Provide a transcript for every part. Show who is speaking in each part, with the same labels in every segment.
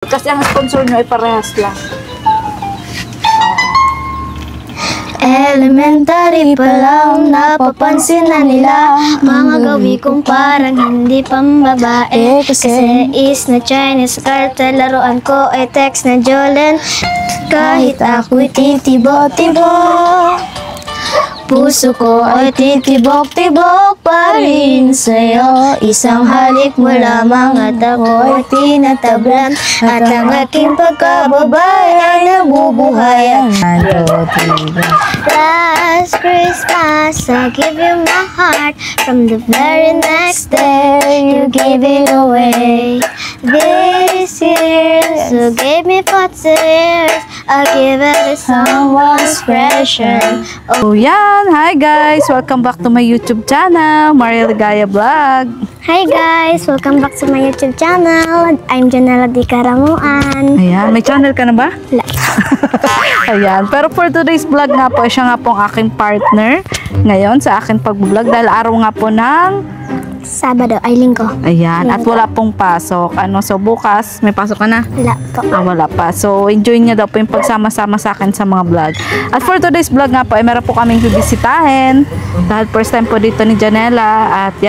Speaker 1: Kasi ang sponsor nyo ay parehas lang.
Speaker 2: Elementary pa lang, napapansin na nila mga gawi kong parang hindi pambabae. Kasi is na Chinese cartel, laruan ko ay text na Jolen. Kahit ako'y titibok-tibok, puso ko ay titibok-tibok pa rin sa'yo. Isang halik mo lamang at ako ay tinatablan, at ang aking pagkababae ay nabubuhayan. Last Christmas, I give you my heart. From the very next day, you gave it away. This year, you gave me 40 years. I give it to someone special.
Speaker 1: Oh yan! Hi guys! Welcome back to my YouTube channel, Maria Ligaya Vlog.
Speaker 2: Hi guys! Welcome back to my YouTube channel. I'm Janela Di Karamuan.
Speaker 1: Ayan, may channel ka na ba?
Speaker 2: Wala.
Speaker 1: Ayan, pero for today's vlog nga po, siya nga po ang aking partner ngayon sa aking pag-vlog dahil araw nga po ng
Speaker 2: Sabado ay linggo.
Speaker 1: ayan, at wala pong pasok. So bukas, may pasok ka na?
Speaker 2: Wala po.
Speaker 1: Wala pa. So, enjoy niya daw po yung pagsama-sama sa akin sa mga vlog. At for today's vlog nga po, ay meron po kaming bibisitahin. Dahil first time po dito ni Janela. At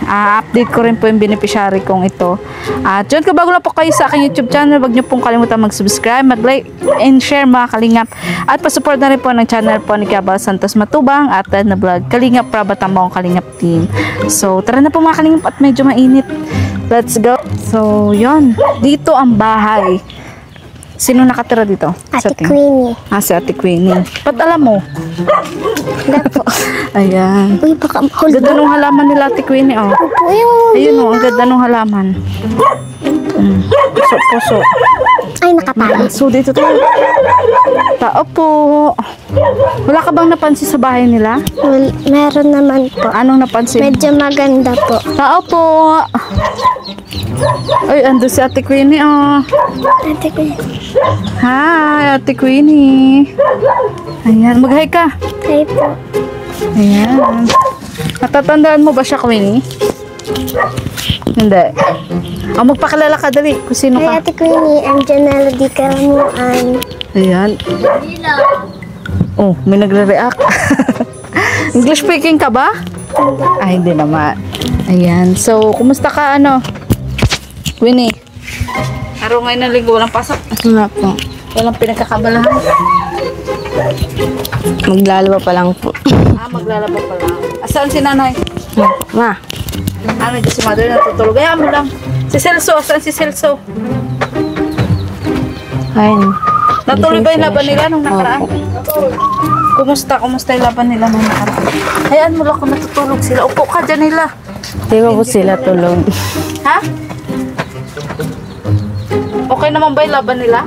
Speaker 1: update ko rin po yung beneficiary kong ito. At yun, kung bago na po kayo sa aking YouTube channel, wag niyo pong kalimutan mag-subscribe, mag-like, and share mga kalingap. At pasupport na rin po ng channel po ni Kiabal Santos Matubang at na vlog Kalingap Prabatambong Kalingap Team. So, tara na po mga kalingap at medyo mainit. Let's go. So, yun. Dito ang bahay. Sino nakatira dito?
Speaker 2: Ate Queenie.
Speaker 1: Si Ate Queenie. Ba't alam mo?
Speaker 2: Wala po.
Speaker 1: Ayan.
Speaker 2: Uy, baka mahulog.
Speaker 1: Ganda nung halaman nila Ate Queenie, oh.
Speaker 2: Opo, yung...
Speaker 1: Ayun, oh. Ang ganda nung halaman. Puso.
Speaker 2: Ay, nakatali.
Speaker 1: So, dito tayo. Tao po. Wala ka bang napansin sa bahay nila?
Speaker 2: Well, meron naman po.
Speaker 1: Anong napansin?
Speaker 2: Medyo maganda po.
Speaker 1: Tao po. Ay, ando si Ate Queenie, oh.
Speaker 2: Ate Queenie.
Speaker 1: Hi, Ate Queenie. Ayan, mag-hi ka.
Speaker 2: Hi po.
Speaker 1: Ayan. Natatandaan mo ba siya, Queenie? Hindi. Magpakilala ka, dali. Kung sino
Speaker 2: Hi,
Speaker 1: ka.
Speaker 2: Ate Queenie. I'm Janela Di Karamuan.
Speaker 1: Ayan. Oh, may nagre-react. English speaking ka ba? Ay, hindi naman. Ayan. So, kumusta ka, Queenie? Araw ngayon ng linggo, walang pasok.
Speaker 3: Wala po.
Speaker 1: Walang pinagkakabalahan.
Speaker 3: Maglalaba pa lang po.
Speaker 1: Maglalaba pa lang. Saan si nanay?
Speaker 3: Ma.
Speaker 1: Medyo si mother natutulog. Kaya mo lang. Si Celso, saan si Celso?
Speaker 3: Ayun.
Speaker 1: Natuloy ba yung laban nila nung nakaraan? Kumusta yung laban nila nung nakaraan? Hayaan mo lang kung natutulog sila. Upo ka dyan nila.
Speaker 3: Di ba po sila tulog?
Speaker 1: Ha? Okay naman ba yung laban nila?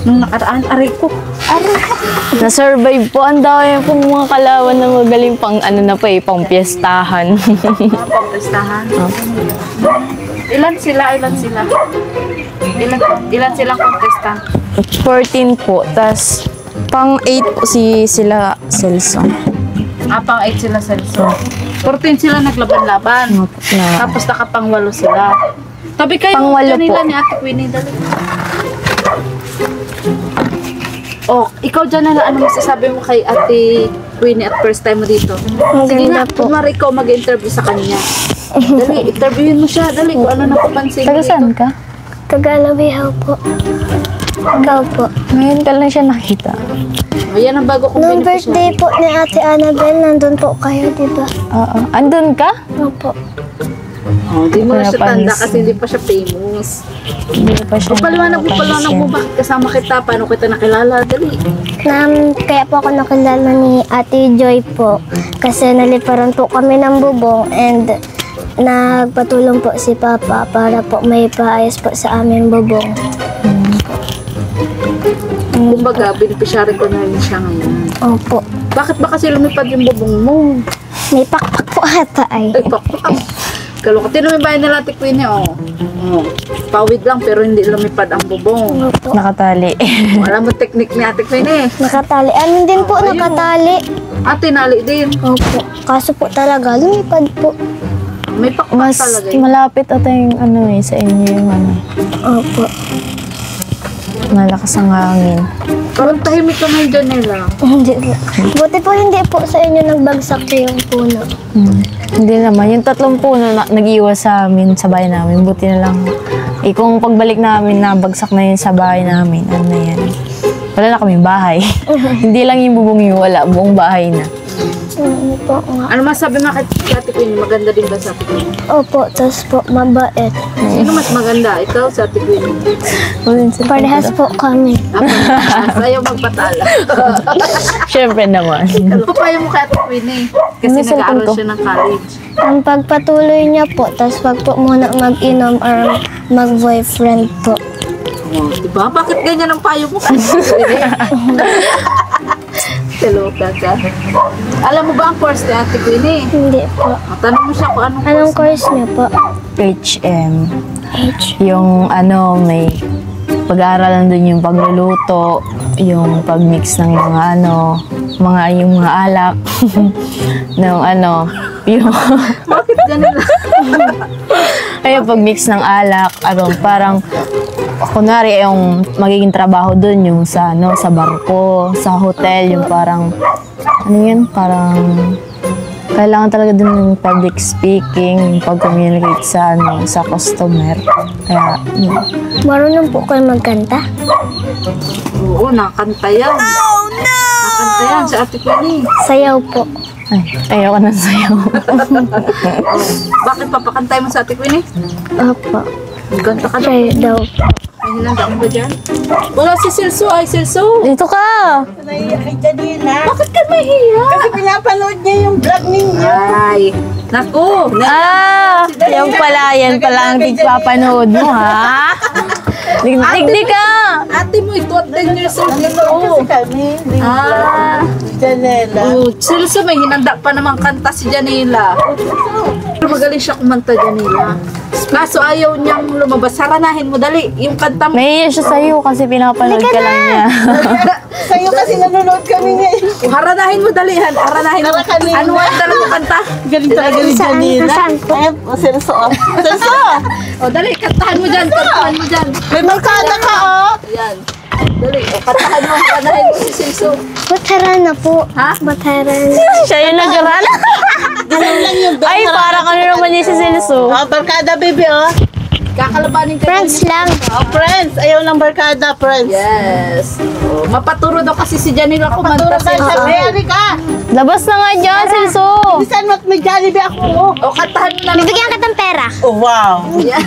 Speaker 1: Nung nakaraan, aray ko.
Speaker 3: Na-survive po. Ang dami po mga kalawan na magaling pang pang piyestahan.
Speaker 1: Pagpestahan. Ilan sila? Ilan silang contestant?
Speaker 3: 14 po. Tas pang 8 po sila Celso.
Speaker 1: Pang 8 sila Celso. 14 sila naglaban-laban. Tapos nakapang-8 sila. Tabi kayo
Speaker 3: Pang-8
Speaker 1: nila
Speaker 3: po.
Speaker 1: ni Ate Queenie, dali. Oh, ikaw dyan na ano masasabi mo kay Ate Queenie at first time mo dito? Sige
Speaker 2: Maganda
Speaker 1: nga,
Speaker 2: po.
Speaker 1: kumari ikaw mag-interview sa kanya. Dali, interviewin mo siya. Dali, kung ano napapansin mo
Speaker 3: Taga saan
Speaker 1: dito.
Speaker 3: ka?
Speaker 2: Tagalawihaw po. Ikaw po.
Speaker 3: Ngayon ka lang siya nakita.
Speaker 1: Ayan ang bago kong
Speaker 2: Noong
Speaker 1: beneficiary.
Speaker 2: birthday po ni Ate Annabelle, nandun po kayo, di ba?
Speaker 3: Oo. Andun ka?
Speaker 2: Opo.
Speaker 1: Oh, di mo na siya tanda
Speaker 3: Napansin.
Speaker 1: kasi hindi pa siya famous.
Speaker 3: Hindi pa siya
Speaker 1: Paliwanag mo, bakit kasama kita, paano kita nakilala, dali.
Speaker 2: Kaya po ako nakilala ni Ate Joy po. Kasi naliparan po kami ng bubong and nagpatulong po si Papa para po may paayos po sa aming bubong.
Speaker 1: Kumbaga, beneficiary ko na rin siya ngayon.
Speaker 2: Opo.
Speaker 1: Bakit ba kasi lumipad yung bubong mo?
Speaker 2: May pakpak po ata ay.
Speaker 1: Ay, pakpak. Kalungkot. Tinumi bayan nila Ate Queenie, oh. Pawid lang pero hindi lumipad ang bubong.
Speaker 2: Opo.
Speaker 3: nakatali.
Speaker 1: Alam mo technique ni Ate Queenie.
Speaker 2: Nakatali. Ano din po nakatali?
Speaker 1: Ate, nali din.
Speaker 2: Opo. Kaso po talaga, lumipad po.
Speaker 1: May pakpak
Speaker 3: Mas
Speaker 1: talaga yun.
Speaker 3: malapit ata yung ano eh, sa inyo yung ano.
Speaker 2: Opo.
Speaker 3: Malakas ang hangin.
Speaker 1: Parang tahimik ka ngayon, Janela.
Speaker 2: Hindi po. Buti po hindi po sa inyo nagbagsak yung puno.
Speaker 3: Hindi naman. Yung 3 puno na nag-iwas sa amin, sa bahay namin. Buti na lang. Eh, kung pagbalik namin, nabagsak na yun sa bahay namin. Ano na yan? Wala na kaming bahay. Hindi lang yung bubong yung wala. Buong bahay na.
Speaker 2: Po nga.
Speaker 1: Ano masabi nga kay Ate Queenie? Maganda din ba sa Ate Queenie?
Speaker 2: Opo, tapos po mabait.
Speaker 1: Sino mas maganda? Ikaw sa Ate Queenie?
Speaker 2: Parehas po kami.
Speaker 1: Ayaw magpatala.
Speaker 3: Siyempre naman.
Speaker 1: Ano papayo mo kay Ate Queenie? Kasi
Speaker 3: Ano, cellphone
Speaker 1: nag-aaral
Speaker 3: ko?
Speaker 1: siya ng college.
Speaker 2: Ang pagpatuloy niya po, tapos wag po muna mag-inom or mag-boyfriend po.
Speaker 1: Oh, diba? Bakit ganyan ang payo mo kay Ate Queenie? Taloka ka. Alam mo ba ang course ni Ate Queenie?
Speaker 2: Hindi po.
Speaker 1: Tanong mo siya kung anong
Speaker 2: Anong
Speaker 1: course.
Speaker 2: course niya po?
Speaker 3: HM.
Speaker 2: H.
Speaker 3: Yung ano, may pag-aaralan dun yung pagluluto, yung pag-mix ng mga ano, yung mga alak, ng ano, yung,
Speaker 1: Bakit ganun lang?
Speaker 3: ayun, pag-mix ng alak, ano, parang, kunwari, yung magiging trabaho dun, yung sa, ano, sa barko, sa hotel, yung parang, ano yun, parang, kailangan talaga din yung public speaking, yung pag-communicate sa, ano, sa customer. Kaya, yun.
Speaker 2: Marunong po kayo magkanta?
Speaker 1: Oo, nakanta yan. Oh, no! Nakanta yan sa Ate Queenie.
Speaker 2: Sayaw po.
Speaker 3: Ay, ayoko na sa'yo.
Speaker 1: Bakit papakantay mo sa Ate Queenie?
Speaker 2: Opo.
Speaker 1: Ganta ka daw.
Speaker 2: Sayaw daw.
Speaker 1: May hinanda mo ba dyan? Wala si Silso. Ay, Silso.
Speaker 3: Dito ka!
Speaker 4: Naiyak kay Janina.
Speaker 1: Bakit ka mahiya?
Speaker 4: Kasi pinapanood niya yung vlog ninyo.
Speaker 1: Ay, naku.
Speaker 3: Yan pala ang tigpapanood mo, ha? Digdig ka!
Speaker 1: Ate mo, ito at 10 years old na
Speaker 4: Kasi kami, yung
Speaker 1: Ah.
Speaker 4: Janela.
Speaker 1: Oh, Silso, may hinanda pa namang kanta si Janela. Pero magaling siya kumanta, Janela. Kaso ayaw niyang lumabas. Saranahin mo, dali. Yung kanta mo.
Speaker 3: Nahiya siya sa'yo kasi pinapanood ka lang niya.
Speaker 4: Sa'yo kasi nanonood kami niya.
Speaker 1: Haranahin mo, dali. Haranahin mo.
Speaker 4: Tara, kanina.
Speaker 1: Ano ang talaga kanta?
Speaker 4: Galing talaga ni
Speaker 2: Saan?
Speaker 4: Janina.
Speaker 2: Nasaan po?
Speaker 4: Ayan, o Celso. Celso!
Speaker 1: O, dali. Kantahan mo dyan. Kantahan mo dyan.
Speaker 4: May barkada ka, oh!
Speaker 1: Ayan. Dali. O, kantahan mo. Haranahin mo si Silso.
Speaker 2: Batarana po.
Speaker 1: Ha?
Speaker 2: Batarana.
Speaker 3: Siya yung nag-arala.
Speaker 4: Ganun lang yung
Speaker 3: Ay, parang ano naman niya si Celso.
Speaker 4: Oh, barkada, baby, oh.
Speaker 1: Kakalabanin ka.
Speaker 2: Friends lang.
Speaker 4: Oh, friends. Ayaw lang barkada, friends.
Speaker 1: Yes. O, mapaturo daw kasi si Janela kumanta.
Speaker 4: Paturo tayo sa
Speaker 1: Silso.
Speaker 4: Mary ka.
Speaker 3: Labas na nga dyan, Celso.
Speaker 4: Bisan mat may Jollibee ako, oh.
Speaker 1: O, kantahan mo na lang.
Speaker 2: Bibigyan ka ng pera.
Speaker 4: Oh, wow.
Speaker 1: Yan.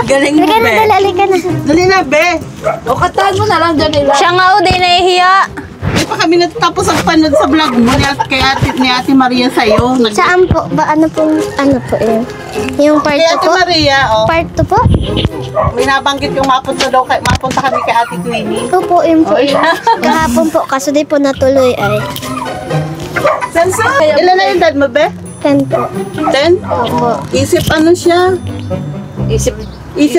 Speaker 4: Galing mo,
Speaker 2: Bigyan na
Speaker 4: be.
Speaker 2: dala, alika na.
Speaker 4: Dali na, be.
Speaker 1: O, kantahan mo na lang, Janela.
Speaker 3: Siya nga, di nahihiya.
Speaker 4: Di pa kami natatapos ang panood sa vlog mo ni Ate Maria sa'yo.
Speaker 2: Saan po? Ano po yun? Yung part
Speaker 4: Kay
Speaker 2: 2
Speaker 4: Ate
Speaker 2: po?
Speaker 4: Maria, oh.
Speaker 2: Part 2 po?
Speaker 4: May nabanggit yung mapunta kami kay Ate Queenie.
Speaker 2: Ito po yun po. Kahapon po, kaso di po natuloy ay.
Speaker 4: Sensa, ilan na yung dad mo, be?
Speaker 2: 10 po.
Speaker 4: 10?
Speaker 2: Opo.
Speaker 4: Isip ano siya?
Speaker 1: Isip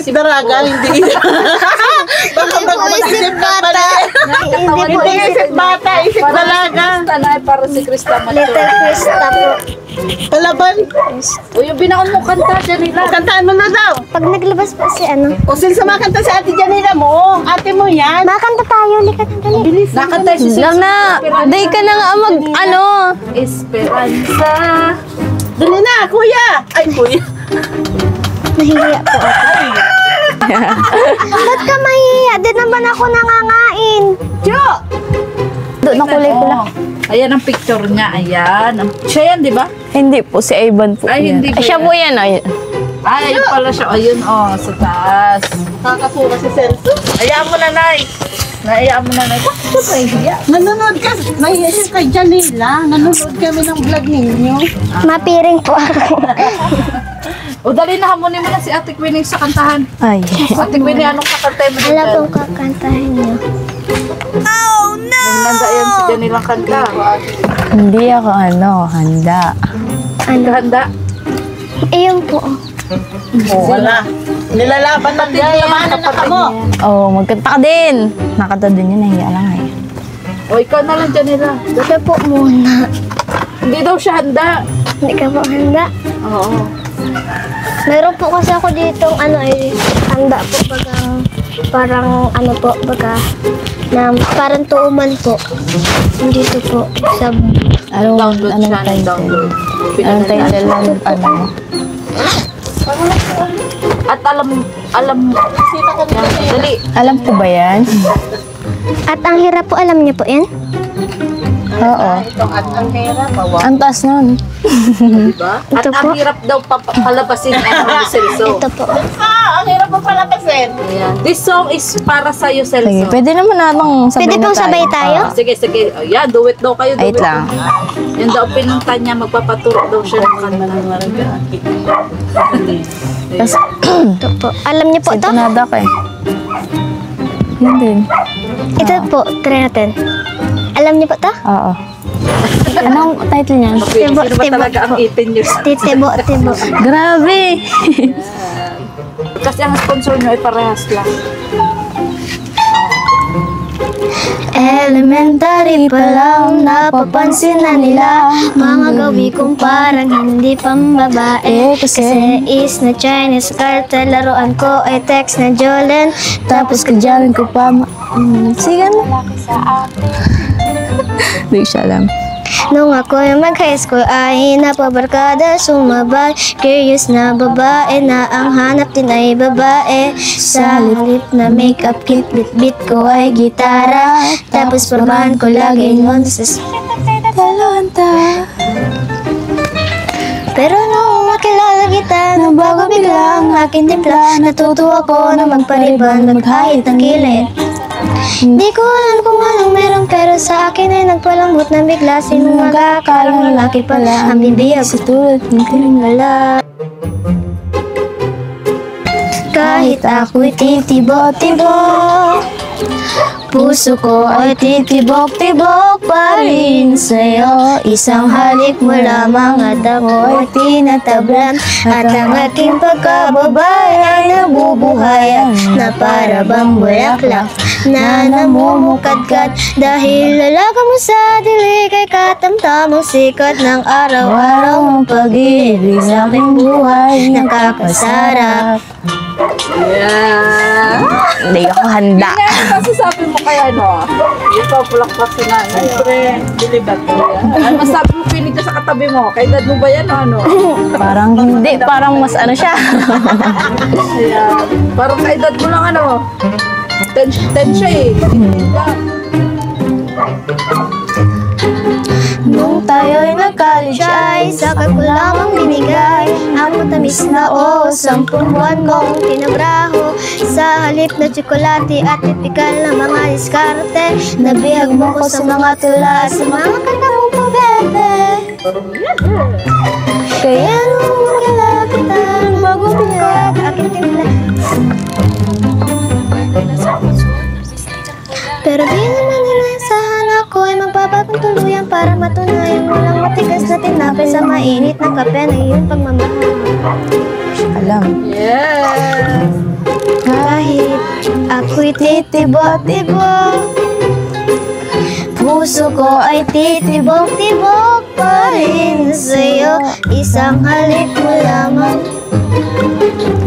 Speaker 4: Daraga, hindi isip. Baka
Speaker 2: Hindi po isip
Speaker 4: mag-isip ka
Speaker 2: bata.
Speaker 4: pala.
Speaker 2: Hindi po
Speaker 4: Hindi
Speaker 2: isip.
Speaker 4: isip bata, isip dalaga.
Speaker 1: Krista na para si Krista
Speaker 2: Little Krista po.
Speaker 4: Palaban.
Speaker 1: O yung binaon mo kanta, Janela.
Speaker 4: Kantaan mo na daw.
Speaker 2: Pag naglabas po si ano.
Speaker 4: O sila sumakanta si Ate Janela mo. Ate mo yan.
Speaker 2: Makanta tayo, halika na dali.
Speaker 4: Bilis.
Speaker 1: Nakanta si
Speaker 3: Lang na. Day ka na nga ano.
Speaker 1: Esperanza.
Speaker 4: Dali na, kuya. Ay, kuya.
Speaker 2: Nahihiya po ako. Ba't ka mahihiya? Di naman ako nangangain.
Speaker 4: Jo!
Speaker 3: Doon na kulay pula.
Speaker 1: Ayan ang picture niya. Ayan. Siya yan, di ba?
Speaker 3: Hindi po, si Ivan po.
Speaker 1: Ay,
Speaker 3: yan.
Speaker 1: hindi po
Speaker 3: Siya
Speaker 1: yan.
Speaker 3: po yan. Ay.
Speaker 1: Ay, ayun pala siya. Ayun, oh, sa taas.
Speaker 4: Nakakasuka si Celso.
Speaker 1: Hayaan mo na, Nay. Hayaan mo na, Nay. Bakit ka mahihiya?
Speaker 4: Nanonood ka. Nahiya siya kay Janela. Nanonood kami ng vlog ninyo.
Speaker 2: Mapiring po ako.
Speaker 1: O, dali na, hamunin mo na si Ate Queenie sa kantahan.
Speaker 3: Ay.
Speaker 1: Ate Queenie, anong kakantay mo
Speaker 2: Wala
Speaker 1: dito?
Speaker 2: pong kakantahin niyo.
Speaker 1: Nanda yan si Janilang kanta.
Speaker 3: Hindi ako handa.
Speaker 2: Ano?
Speaker 1: Handa.
Speaker 2: Iyon po.
Speaker 4: Oh, wala. Nilalaban ng yayamanan na kamo.
Speaker 3: Oh, magkanta ka din. Nakanta din yun, nahiya lang eh.
Speaker 1: O, ikaw na lang, Janela.
Speaker 2: Siya po muna.
Speaker 1: Hindi daw siya handa.
Speaker 2: Hindi ka po handa.
Speaker 1: Oo.
Speaker 2: Meron po kasi ako ditong handa po parang ano po na parang tuuman po. Dito po sa
Speaker 3: Anong title? Anong title ng ano?
Speaker 1: At alam, dali.
Speaker 3: Alam po ba yan?
Speaker 2: at ang hirap po, alam niyo po yan?
Speaker 3: Oo.
Speaker 4: Itong at ang hera, bawa.
Speaker 3: Ang taas nun.
Speaker 1: Diba? At
Speaker 2: Ito
Speaker 1: ang
Speaker 2: po.
Speaker 1: hirap daw palabasin ang Celso.
Speaker 2: Ito po.
Speaker 4: Ang hirap mo pala pasin.
Speaker 1: Ayan. This song is para sa'yo,
Speaker 3: Sige,
Speaker 1: Celso.
Speaker 3: pwede naman natong sabay
Speaker 2: Pwede
Speaker 3: na
Speaker 2: pong
Speaker 3: tayo.
Speaker 2: sabay tayo?
Speaker 1: Ah, sige, sige. Oh, yeah, do it daw kayo. Do
Speaker 3: Wait
Speaker 1: it.
Speaker 3: lang.
Speaker 1: Yan daw pinunta niya, magpapaturo daw siya ng kanta.
Speaker 3: Tapos,
Speaker 2: Ito po. Alam niyo po ito?
Speaker 3: sintonada ko eh. Yun din.
Speaker 2: Ito po, try natin. Alam niyo po ito?
Speaker 3: Oo. Anong title niya?
Speaker 1: Okay,
Speaker 2: Tibo,
Speaker 1: sino ba
Speaker 2: tibo
Speaker 1: talaga ang
Speaker 2: po.
Speaker 1: 18 years?
Speaker 2: Titibo.
Speaker 3: Grabe!
Speaker 1: Kasi ang sponsor nyo ay parehas lang.
Speaker 2: Elementary pa lang, napapansin na nila mga gawi kong parang hindi pambabae. Kasi is na Chinese cartel, laruan ko ay text na Jolene.
Speaker 3: Tapos kadyawin ko pa. Sige na. Hindi siya alam.
Speaker 2: Nung ako'y mag-high school ay napabarkada, sumabay, curious na babae na ang hanap din ay babae. Sa halip na makeup kit, bit ko ay gitara, tapos pormahan ko lagi nun sa
Speaker 3: Talanta.
Speaker 2: pero nung makilala kita, nabago bigla ang aking timpla. Natuto ako na magpariban, maghahit ng kilid. Di ko alam kung anong meron, pero sa akin ay nagpalambot na bigla. Sino magkakalang lalaki pala ang bibiyag
Speaker 3: Sa tulad ng
Speaker 2: wala. Kahit ako'y titibok-tibok, puso ko ay titibok-tibok pa rin sa'yo. Isang halik mo lamang at ako'y tinatablan, at ang aking pagkababay ay nabubuhayan na para bang bulaklak na namumukadkad. Dahil lalaga mo sa dilig ay katamtamang sikat ng araw-araw ang pag-ibig sa aking buhay nakakasarap.
Speaker 1: Yeah.
Speaker 3: Hindi ako handa.
Speaker 1: Kasi sabi mo kaya ano, ito pulak-pulak si nanay. Siyempre, dilibat ko yan. Ano masabi mo, pinig ka sa katabi mo? Kay dad mo ba yan o ano?
Speaker 3: Parang hindi. Parang mas ano siya.
Speaker 1: Ayan. Parang kay dad mo lang ano. Ten siya eh.
Speaker 2: Nung tayo'y nag-college ay saka ko lamang binigay ang matamis na o 10 buwan kong tinabraho. Sa halip na tsokolate at tipikal na mga diskarte, nabihag mo ko sa mga tula, sa mga kanta mo po, bebe. Kaya nung makilala kita, bago pinag aking timpla. Pero di naman inaasahan ako ay magbabagong tuluyan para matunayan walang matigas na tinapay sa mainit na kape na iyong pagmamahal.
Speaker 3: Alam.
Speaker 1: Yes.
Speaker 2: Kahit ako'y titibok-tibok, puso ko ay titibok-tibok pa rin sa'yo. Isang halik mo lamang,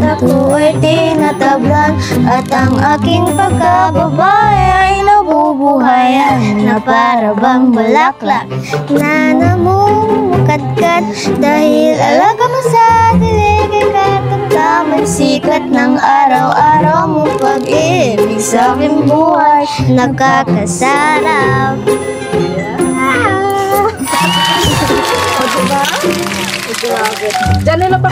Speaker 2: ako ay tinatablan, at ang aking pagkababay ay nabubuhayan na para bang bulaklak na namumukadkad. Dahil alaga mo sa dilig ay katamtamang sikat ng araw-araw mong pag-ibig sa aking buhay nakakasarap.
Speaker 1: Diyan nila pa.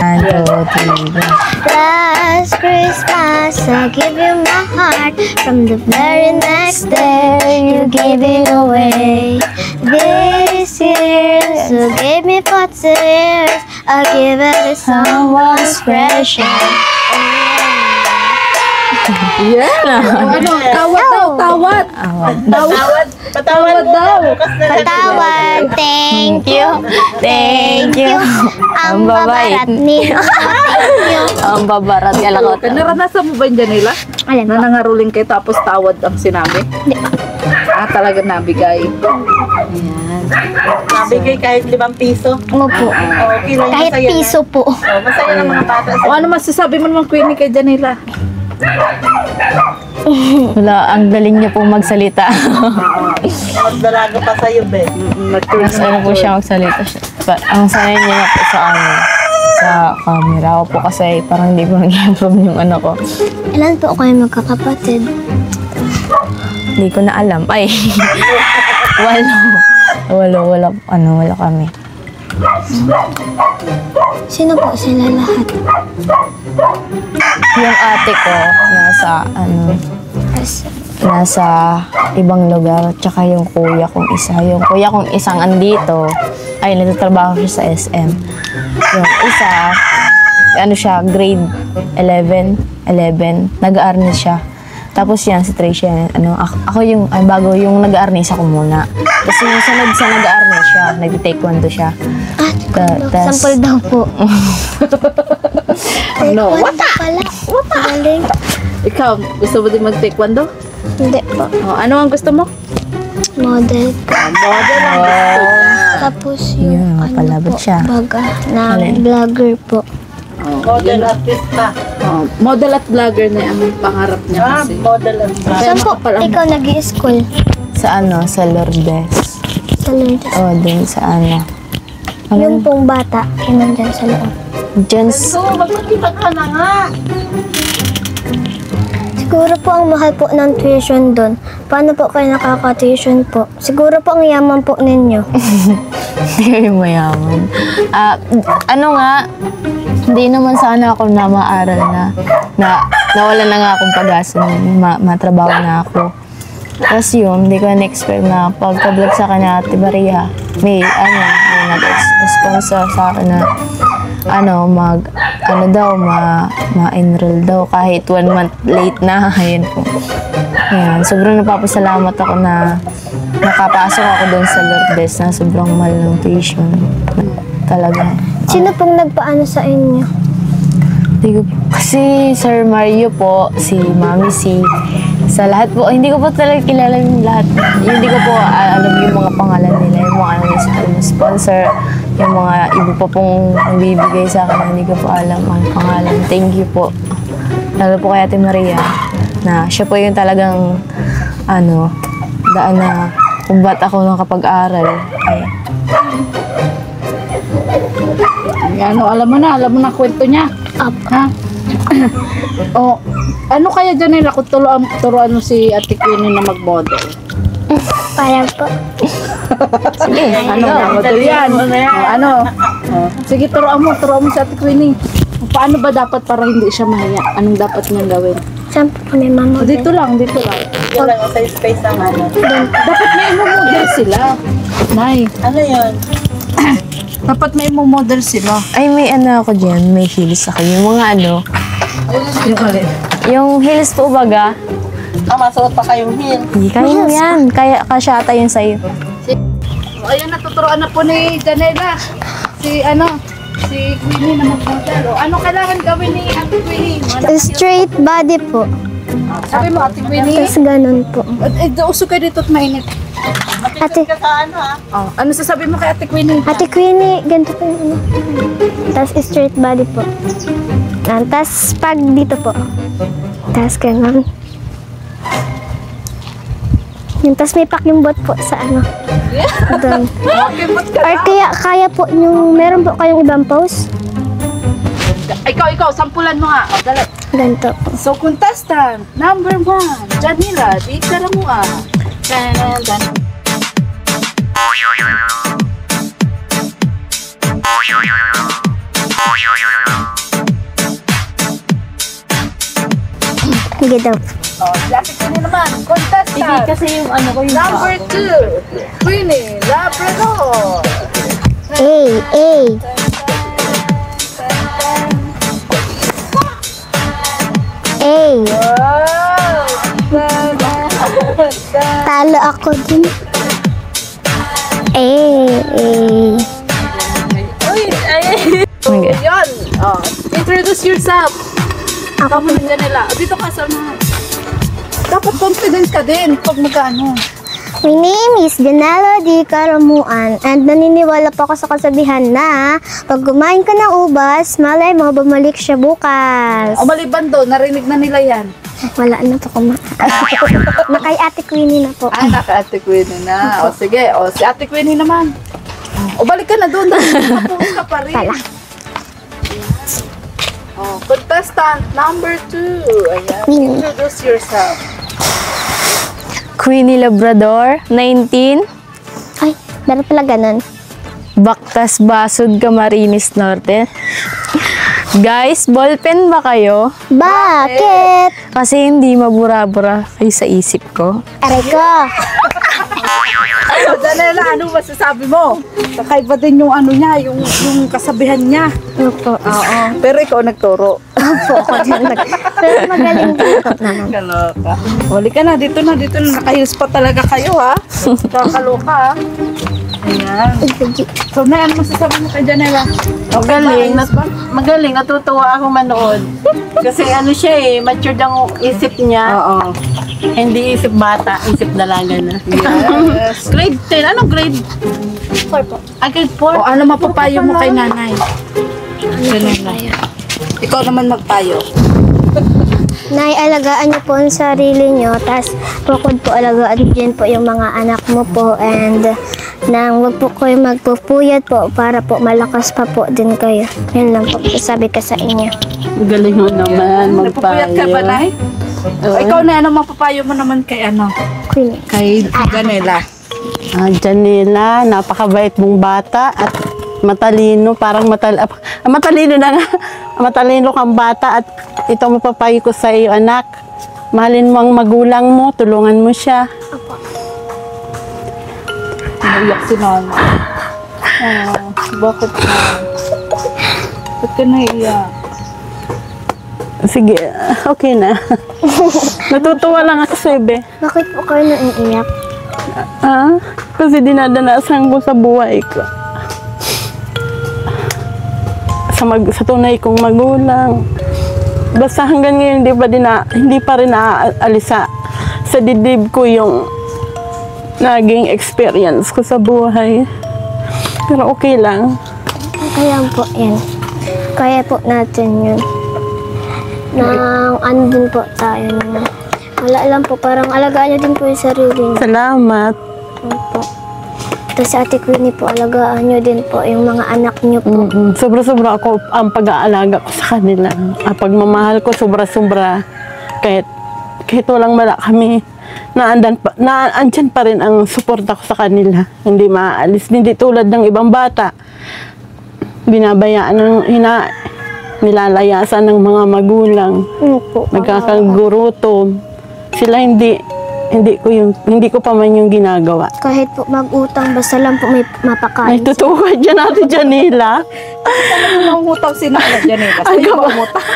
Speaker 2: Last Christmas, I gave you my heart. From the very next day, you gave it away. This year, you gave me 40 years. I give it to someone special.
Speaker 1: Yeah. Ano? Tawad daw, tawad. Tawad. Patawad daw.
Speaker 2: Patawad, thank you. Thank you. Ang babarat niyo. Thank you.
Speaker 3: Ang babarat ka lang ako.
Speaker 1: Naranasan mo ba yun, Janela?
Speaker 2: Alin
Speaker 1: Na
Speaker 2: po?
Speaker 1: nangaruling kayo tapos tawad ang sinabi?
Speaker 2: Hindi.
Speaker 1: Ah, talaga nabigay.
Speaker 4: Ayan. Nabigay kahit 5 piso.
Speaker 2: Opo.
Speaker 4: Okay lang,
Speaker 2: Kahit
Speaker 4: masaya
Speaker 2: piso po.
Speaker 4: Na. Masaya ng mga bata.
Speaker 1: O ano masasabi mo naman, Queenie, kay Janela?
Speaker 3: Wala, ang galing niya po magsalita.
Speaker 4: Mas dalaga pa sa'yo, be.
Speaker 3: Mas ano po siya magsalita. Ang sanay niya na po sa sa camera. Ako po kasi parang hindi ko nag-improve yung anak ko.
Speaker 2: Ilan po kayo magkakapatid?
Speaker 3: Hindi ko na alam. Ay, wala kami.
Speaker 2: Sino po sila lahat?
Speaker 3: Yung ate ko, nasa ibang lugar. Tsaka yung kuya kong isa. Yung kuya kong isang andito, ay nagtatrabaho siya sa SM. Yung isa, grade 11, nag-aarni siya. Tapos yan, si Tricia, ako yung, yung nag-aarnis ako muna. Tapos yung sunod sa nag-aarnis siya, nag-taekwondo siya.
Speaker 2: Sample daw po.
Speaker 1: No,
Speaker 2: Wata pala. Galing.
Speaker 1: Ikaw, gusto mo din mag-taekwondo?
Speaker 2: Hindi po.
Speaker 1: O, ano ang gusto mo?
Speaker 2: Model po.
Speaker 1: Model ang gusto niya.
Speaker 2: Tapos yung
Speaker 3: Yun, mapalabot siya.
Speaker 2: baga na
Speaker 3: Alin?
Speaker 2: vlogger po.
Speaker 4: Model artista.
Speaker 1: Model at vlogger na ang pangarap niya kasi.
Speaker 4: Model artista.
Speaker 2: Saan po
Speaker 1: makapal ang-
Speaker 2: ikaw nag-i-school?
Speaker 3: Sa Lourdes.
Speaker 2: Sa Lourdes.
Speaker 3: O, din sa
Speaker 2: Yung pong bata, yun nandyan sa loob.
Speaker 3: Diyan
Speaker 4: So, magpagkipag ka na nga.
Speaker 2: Siguro po ang mahal po ng tuition doon. Paano po kayo nakaka-tuition po? Siguro po ang yaman po ninyo.
Speaker 3: Hindi mayaman. Hindi naman sana ako na maaral na nawala na nga akong pag-asa na matrabaho na ako. Tapos yun, hindi ko na-expect na pagka-vlog sa kanya Ate Maria, may nag-sponsor sa akin na ma-enroll daw kahit 1 month late na. Ayun po. Ayan, sobrang napapasalamat ako na nakapasok ako doon sa Lourdes na sobrang mahal ng tuition. Talaga.
Speaker 2: Sino pong nagpaano sa inyo?
Speaker 3: Kasi Sir Mario po, si Mami C, sa lahat po, hindi ko po talaga kilala yung lahat. Hindi ko po alam yung mga pangalan nila, yung mga sponsor, yung mga iba pa pong bibigay sa akin, hindi ko po alam ang pangalan. Thank you po. Lalo po kay Ate Maria, na siya po yung talagang, daan na kung ba't ako nakapag-aral.
Speaker 1: Alam mo na kwento niya. Ha? O, ano kaya Janela kung turuan mo si Ate Queenie na mag-model?
Speaker 2: Para po.
Speaker 3: Sige,
Speaker 1: Model yan. Sige, turuan mo si Ate Queenie. Paano ba dapat para hindi siya mahiya? Anong dapat niyang gawin?
Speaker 2: Saan po kami
Speaker 1: O,
Speaker 2: mamodel?
Speaker 1: dito lang.
Speaker 4: Yan lang sa space ng
Speaker 1: Dapat may model sila. Nay,
Speaker 4: Ano yun?
Speaker 1: dapat may model sila.
Speaker 3: Ay, may ako dyan, may heels ako. Yung mga
Speaker 1: Yung alin?
Speaker 3: yung heels po baga,
Speaker 4: Masuot pa kayong heel.
Speaker 3: hindi kayo yan. Kaya kasya ata yun sa'yo.
Speaker 1: O, ayan, natuturoan na po ni Janela. Si Queenie na mag-model. O, ano kailangan gawin ni Ate Queenie?
Speaker 2: Straight body po.
Speaker 1: Sabi mo, Ate Queenie.
Speaker 2: Tapos ganun po.
Speaker 1: Usog kayo dito at mainit.
Speaker 2: Ate,
Speaker 4: Ka sa ano ah?
Speaker 1: Ano sasabi mo kay Ate Queenie?
Speaker 2: Ate Queenie, ganito po yung Tapos straight body po. Tapos pag dito po. Tapos ganun. Tapos may pakimbot po sa doon. Or kaya po yung, meron po kayong ibang pose?
Speaker 1: Ikaw, sampulan mo nga. O, dali.
Speaker 2: Ganito po.
Speaker 1: So, contestant, number 1, Janela, dito lang mo ah. Dan.
Speaker 2: Sige daw.
Speaker 1: O, Ate Queenie naman, contestant.
Speaker 3: Kasi yung ko yung
Speaker 1: Number 2, Queenie Labrador.
Speaker 2: A.
Speaker 1: Wow!
Speaker 2: Talo ako din.
Speaker 3: Okay.
Speaker 1: Yan. Introduce yourself. Ako mo Janela. Dito ka sa mga. Dapat confident ka din pag magkano.
Speaker 2: My name is Janela D. Karamuan and naniniwala po ako sa kasabihan na pag kumain ka ng ubas, malay mo bumalik siya bukas.
Speaker 1: O maliban doon, narinig na nila yan.
Speaker 2: Wala na to kumain. Na kay Ate Queenie na po.
Speaker 1: Ah, naka Ate Queenie na. O sige, o si Ate Queenie naman. O balik ka na doon. Tapos ka pa rin.
Speaker 2: Pala.
Speaker 1: O, contestant number 2. Ayan,
Speaker 2: Queenie.
Speaker 1: introduce yourself.
Speaker 3: Queenie Labrador, 19.
Speaker 2: Ay, meron pala ganun.
Speaker 3: Baktas Basud, Camarines Norte. Guys, ballpen ba kayo?
Speaker 2: Bakit?
Speaker 3: Kasi hindi mabura-bura kayo sa isip ko.
Speaker 2: Aray ko.
Speaker 1: O, Janela, ano masasabi mo? Kakaiba din yung ano niya, yung kasabihan niya.
Speaker 2: Opo.
Speaker 1: Oo. Pero ikaw nagturo.
Speaker 2: Opo, ako dyan. Pero magaling po naman.
Speaker 1: Kaloka. Huli ka na, dito na. Nakahils pa talaga kayo, ha? Kakaloka, ha? Ayan. So, na, ano masasabi mo kay Janela?
Speaker 4: Magaling, magaling, natutuwa ako manood. Kasi ano siya eh, matured ang isip niya.
Speaker 1: Oo.
Speaker 4: Hindi isip bata, isip dalaga na.
Speaker 1: Yes.
Speaker 4: Grade 10, anong grade?
Speaker 2: 4 po.
Speaker 4: Grade
Speaker 1: O
Speaker 4: 4?
Speaker 1: ano mapapayo mo kay nanay? Janela. Ikaw naman magpayo.
Speaker 2: Nay, alagaan niyo po ang sarili niyo, tas bukod po alagaan din po yung mga anak mo po and nang wag po kayo magpupuyat po para po malakas pa po din kayo. Yan lang po sabi ko sa inyo.
Speaker 4: Magaling mo naman,
Speaker 1: Nagpupuyat ka ba, Nay? O, ikaw na, ano mapapayo mo naman kay ano?
Speaker 2: Queenie.
Speaker 4: Kay
Speaker 1: Janela.
Speaker 4: Janela, napakabait mong bata at matalino, parang matalino na nga. Matalino kang bata at ito mapapayo ko sa iyo, anak. Mahalin mo ang magulang mo, tulungan mo siya.
Speaker 1: Naiyak si Nana. Bakit na? Ba't ka naiyak?
Speaker 4: Sige, okay na. Natutuwa lang ako, Sebe.
Speaker 2: Bakit po kayo naiiyak?
Speaker 4: Ah, kasi dinadanasan ko sa buhay ko. Sa tunay kong magulang. Basta hanggang ngayon hindi pa rin naaalisa sa dibdib ko yung naging experience ko sa buhay. Pero okay lang.
Speaker 2: Kaya po yan. Kaya po natin yun. Nang ano din po tayo naman. Wala lang po, parang alagaan niyo din po yung sarili niyo.
Speaker 4: Salamat.
Speaker 2: Po. Tapos sa Ate Queenie po, alagaan niyo din po yung mga anak niyo po.
Speaker 4: Sobra-sobra ako ang pag-aalaga ko sa kanila. Ang pagmamahal ko sobra-sobra. Kahit walang wala kami, andyan pa rin ang suporta ko sa kanila. Hindi maaalis. Hindi tulad ng ibang bata. Binabayaan ng nilalayasan ng mga magulang.
Speaker 2: Po.
Speaker 4: Nagkakagurutom. Sila hindi ko pa man yung ginagawa.
Speaker 2: Kahit po mag-utang, basta lang po may
Speaker 4: Ay,
Speaker 2: mapakain.
Speaker 4: totoo ka dyan, Ate Janela.
Speaker 1: Ano nangungutang si Nana, Janela?
Speaker 4: Ay,
Speaker 1: Sa'yo
Speaker 4: kapal.
Speaker 1: ba umutang?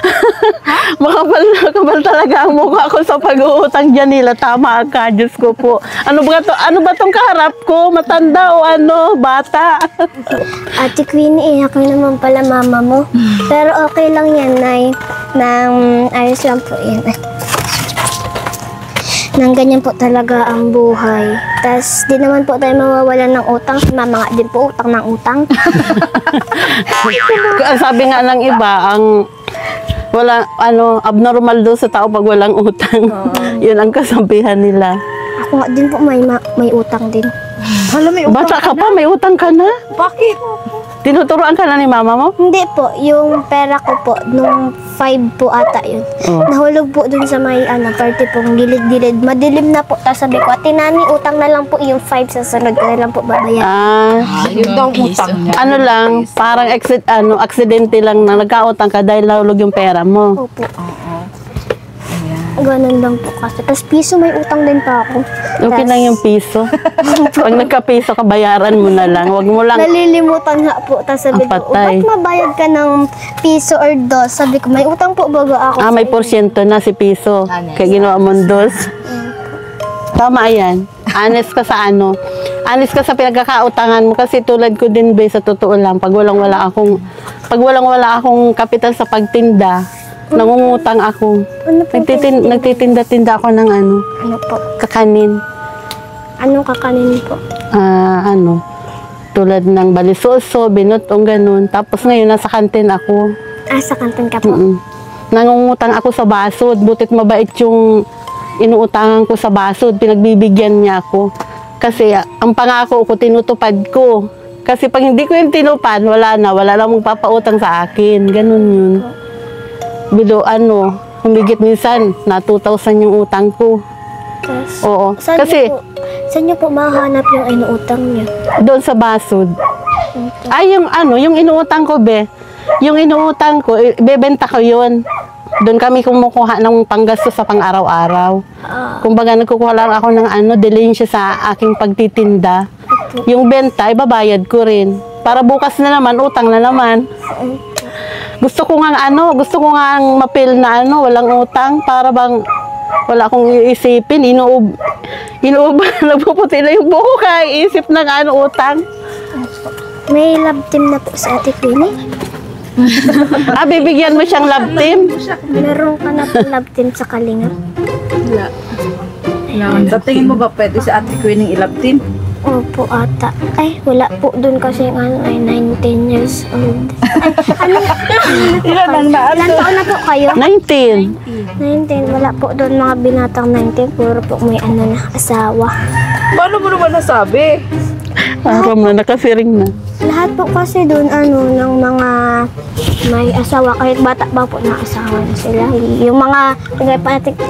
Speaker 4: Makapal talaga ang mukha ko sa pag-uutang, Janela. Tama ka, Diyos ko po. Ano ba tong kaharap ko? Matanda o ano? Bata?
Speaker 2: Ate Queenie, ako naman pala mama mo. Pero okay lang yan, Nay. Nang ayos lang po yan. Nang ganyan po talaga ang buhay. Tas di naman po tayo mawawalan ng utang. Si mama nga din po utang ng utang.
Speaker 4: Sabi nga ng iba, abnormal daw sa tao pag walang utang. Yun ang kasabihan nila.
Speaker 2: Ako nga din po may utang din.
Speaker 1: Hala, may utang
Speaker 4: Bata ka pa, may utang ka na?
Speaker 1: Bakit?
Speaker 4: Tinuturoan ka na ni mama mo?
Speaker 2: Hindi po, yung pera ko po, nung 5 po ata yun.
Speaker 4: Oh.
Speaker 2: Nahulog po dun sa may party pong gilid-gilid. Madilim na po. Tapos sabi ko, Ate Nani, utang na lang po yung 5 sa sunod ko na lang po babayan.
Speaker 1: Yun daw utang niya.
Speaker 4: Ano lang, parang aksidente lang na nagkautang ka dahil nahulog yung pera mo.
Speaker 2: Opo. Ganun lang po kasi. Tapos piso may utang din pa ako.
Speaker 4: Okay lang yung piso. Pag nagka-piso ka, bayaran mo na lang. Wag mo lang.
Speaker 2: Nalilimutan nga po. Tapos sabi
Speaker 4: Ang
Speaker 2: ko,
Speaker 4: patay.
Speaker 2: ba't mabayad ka ng piso or dos? Sabi ko, may utang po baga ako.
Speaker 4: May porsyento na si piso. Kaya ginawa mong dos. Tama yan. Honest ka sa ano. Honest ka sa pinagkakautangan mo. Kasi tulad ko din, be, sa totoo lang, pag walang-wala akong kapital sa pagtinda, nangungutang ako.
Speaker 2: Ano po?
Speaker 4: Nagtitinda-tinda ako ng
Speaker 2: Ano po?
Speaker 4: kakanin.
Speaker 2: Anong kakanin po?
Speaker 4: Tulad ng balisoso, binutong, ganun. Tapos ngayon, nasa kantin ako.
Speaker 2: Sa kantin ka po.
Speaker 4: Nangungutang ako sa basod. Butit mabait yung inuutangan ko sa basod. Pinagbibigyan niya ako. Kasi ang pangako ko, tinutupad ko. Kasi pag hindi ko yung tinupad, wala na magpapautang sa akin. Ganun yun. Humigit minsan, na 2,000 yung utang ko. Oo.
Speaker 2: Saan niyo po mahanap yung inuutang niyo?
Speaker 4: Doon sa basod. Yung inuutang ko, yung inuutang ko, bebenta ko yun. Doon kami kumukuha ng panggastos sa pang-araw-araw. Kumbaga, nagkukuha lang ako ng dilensya sa aking pagtitinda. Yung benta, ibabayad ko rin. Para bukas na naman, utang na naman. Gusto ko nga mapil na walang utang. Para bang wala akong iisipin. Nagpuputi na yung buko kaya isip ng utang.
Speaker 2: May love team na po si Ate Queenie.
Speaker 4: Bibigyan mo siyang love team?
Speaker 2: Meron ka na po love team sa Kalingap?
Speaker 1: Wala. Sa tingin mo ba pwede sa Ate Queenie i-love team?
Speaker 2: Opo, ata. Ay, wala po doon kasi ay 19 years old.
Speaker 1: Ilan
Speaker 2: Ilan taon na po kayo?
Speaker 4: 19.
Speaker 2: 19. Wala po doon mga binatang 19. Puro po may asawa.
Speaker 1: Paano mo naman nasabi?
Speaker 4: Aram na, nakasiring na.
Speaker 2: Lahat po kasi doon ng mga may asawa, kahit bata pa po na asawa na sila. Yung mga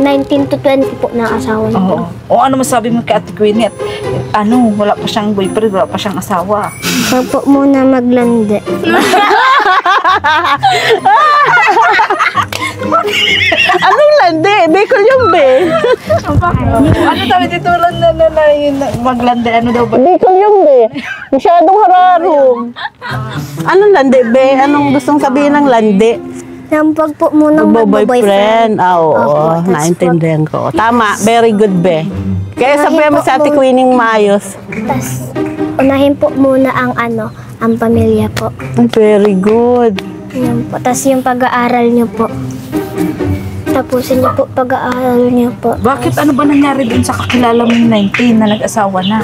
Speaker 2: 19 to 20 po na asawa na po.
Speaker 1: O ano masabi mo kay Ate Queenie? Wala pa siyang boyfriend, wala pa siyang asawa.
Speaker 2: Huwag po muna maglandi.
Speaker 4: Anong landi? Bicol yung
Speaker 1: Ano sabi dito lang na maglandi? Ano daw ba?
Speaker 4: Bicol yung Masyadong hararong. Anong landi, Anong gustong sabihin ng landi?
Speaker 2: Wag po muna
Speaker 4: Boyfriend. Oo,
Speaker 2: Opo, that's
Speaker 4: naintindihan ko. Tama, very good, Kaya sabihin mo sa Ate Queenie maayos.
Speaker 2: Tas, unahin po muna ang ang pamilya po.
Speaker 4: Very good.
Speaker 2: Yun po. Tas yung pag-aaral niyo po. Tapusin niyo po pag-aaral niyo po.
Speaker 1: Bakit ano ba nangyari dun sa kakilala mong 19 na nag-asawa na?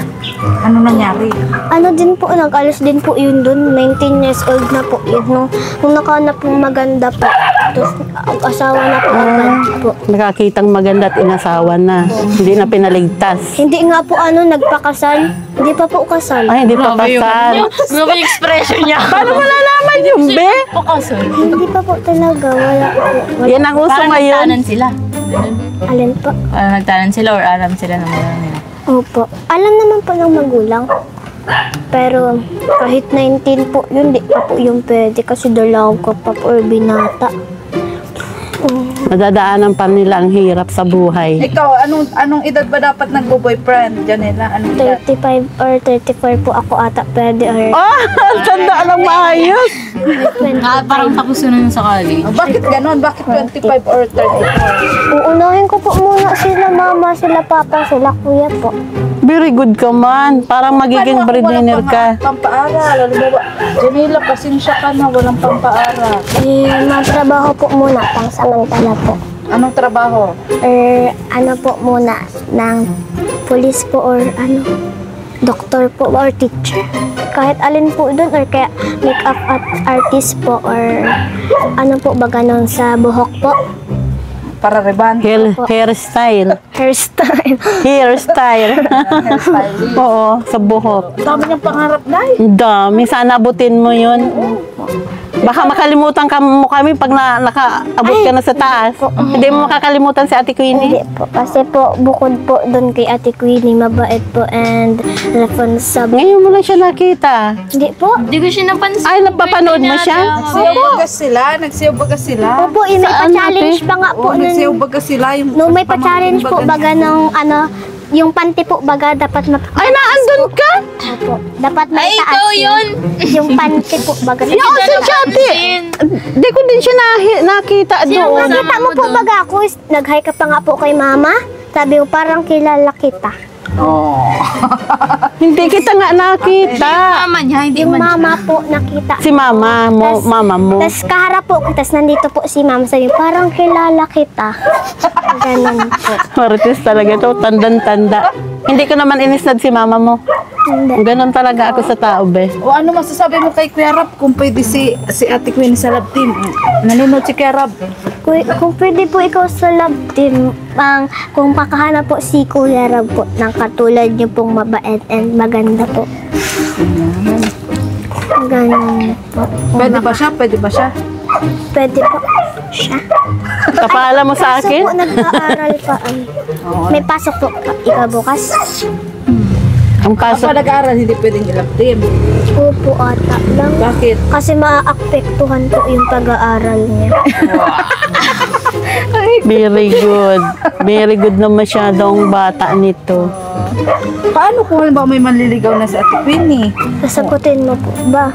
Speaker 1: Ano nangyari?
Speaker 2: Din po, nag-alis din po yun dun. 19 years old na po yun. Nung nakahanap po maganda po. Tapos asawa na po agad po.
Speaker 4: Nakakitang maganda at inasawa na. Hindi na pinaligtas.
Speaker 2: Hindi nga po nagpakasal. Hindi pa po kasal.
Speaker 4: Ay, hindi pa kasal.
Speaker 3: Ano yung expression niya?
Speaker 4: Paano malalaman yung
Speaker 2: Hindi pa po talaga. Wala po.
Speaker 4: Yan ang uso
Speaker 3: Parang
Speaker 4: ngayon.
Speaker 3: nagtanan sila.
Speaker 2: Alin po?
Speaker 3: Parang nagtanan sila or alam sila ng mga nila.
Speaker 2: Opo. Alam naman po ng magulang. Pero kahit 19 po yun, di pa po yung pwede kasi dalaw ko pa po or binata.
Speaker 4: Madadaanan pa nila ang hirap sa buhay.
Speaker 1: Ikaw, anong edad ba dapat nagbo-boyfriend? Janela, anong edad?
Speaker 2: 35 or 34 po ako ata pwede or
Speaker 4: Tanda lang maayos.
Speaker 2: 25.
Speaker 3: Parang tapos na sa college.
Speaker 1: Bakit ganon? Bakit 25 or 34?
Speaker 2: Uunahin ko po muna sila mama, sila papa, sila kuya po.
Speaker 4: Very good ka man. Parang magiging
Speaker 1: Paano kung
Speaker 4: breadwinner
Speaker 1: walang
Speaker 4: ka.
Speaker 1: Pampaaral. Halimbawa, Janela, pasensya ka na, walang pampaaral.
Speaker 2: Magtrabaho po muna, pang samantala po.
Speaker 1: Anong trabaho?
Speaker 2: Or po muna, ng police po or doktor po or teacher. Kahit alin po doon or kaya make-up artist po or po ba ganon sa buhok po.
Speaker 1: Para reban.
Speaker 4: Hairstyle.
Speaker 2: Hairstyle.
Speaker 4: Hairstyle. Oo, sa buhok.
Speaker 1: Dami niyang pangarap, Nay.
Speaker 4: Ang dami. Sana abutin mo yun. Baka makalimutan ka mo kami pag nakaabot ka na sa taas. Hindi mo makakalimutan si Ate Queenie.
Speaker 2: Hindi po. Kasi po, bukod po doon kay Ate Queenie, mabait po and responsable.
Speaker 4: Ngayon mo lang siya nakita.
Speaker 2: Hindi po.
Speaker 3: Hindi ko siya napansin.
Speaker 4: Ay, napapanood mo siya?
Speaker 1: Nagsiyaw baga sila.
Speaker 2: Opo, may pa-challenge pa nga po.
Speaker 1: Nagsiyaw baga sila.
Speaker 2: No, may pa-challenge po baga ng yung panty po baga dapat
Speaker 4: Ay, naandun ka?
Speaker 2: Opo, dapat may
Speaker 3: Ay,
Speaker 2: taas
Speaker 3: ikaw yun!
Speaker 2: Yung panty po baga.
Speaker 4: Oo, si Chati. Di ko din siya nakita doon.
Speaker 2: Nakita mo po baga ako, nag-hi ka pa nga po kay mama. Sabi ko, parang kilala kita.
Speaker 4: Hindi kita nga nakita.
Speaker 3: Mama niya, hindi
Speaker 2: Yung
Speaker 3: man
Speaker 2: mama po nakita.
Speaker 4: Si mama mo, mama mo.
Speaker 2: Tapos kaharap po, tapos nandito po si mama. Sabi, parang kilala kita. Ganun po.
Speaker 4: Marites talaga to, tandang-tanda. Hindi ko naman inisnad si mama mo.
Speaker 2: Hindi.
Speaker 4: Ganon talaga ako sa tao, be.
Speaker 1: O ano masasabi mo kay Kuya Rab kung pwede si Ate Queenie sa love team? Nanonood si Kuya Rab.
Speaker 2: Kung pwede po ikaw sa love team, kung makahanap po si Kuya Rab po ng katulad niyo pong mabait and maganda po. Ganun po.
Speaker 1: Pwede ba siya? Pwede ba siya?
Speaker 2: Pwede po siya.
Speaker 4: Kapala mo sa
Speaker 2: Kaso
Speaker 4: akin?
Speaker 2: po, nag-aaral pa. May pasok po ikaw bukas.
Speaker 4: Ang
Speaker 1: Kapag
Speaker 4: pasok.
Speaker 1: nag-aaral, hindi pwedeng i-love team.
Speaker 2: Opo, ata lang.
Speaker 1: Bakit?
Speaker 2: Kasi maaapektuhan po yung pag-aaral niya.
Speaker 4: Very good. Very good na masyadong bata nito.
Speaker 1: Paano kung halimbawa may manliligaw na si Ate Queenie?
Speaker 2: Sasagutin mo po ba?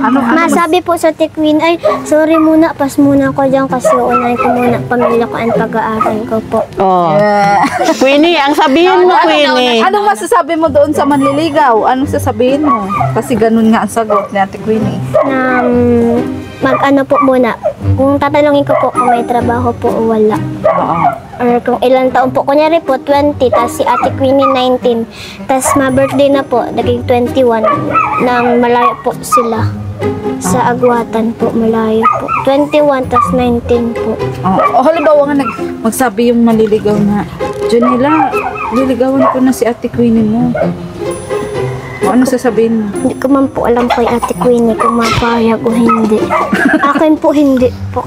Speaker 1: Ano
Speaker 2: Masabi po sa Queen, ay, sorry muna, pas muna ko dyan kasi unahin ko muna pamilya ko and pag-aaral ko po.
Speaker 4: Oh. Queenie, ang sabihin mo, Queenie.
Speaker 1: Anong masasabi mo doon sa manliligaw? Anong sasabihin mo? Kasi ganun nga ang sagot ni Ate Queenie.
Speaker 2: Na mag-ano po muna, kung tatanungin ko po kung may trabaho po o wala.
Speaker 1: Oo.
Speaker 2: Or kung ilang taon po, kunyari po 20, tapos si Ate Queenie 19, tapos ma-birthday na po, naging 21, nang malayo po sila. Sa Agwatan po, malayo po. 21, tapos 19 po.
Speaker 1: O halimbawa nga magsabi yung manliligaw na, Jonela, liligawan ko na si Ate Queenie mo. O ano sasabihin mo?
Speaker 2: Hindi ko man po alam kay Ate Queenie kung mapayag o hindi. Akin po hindi po.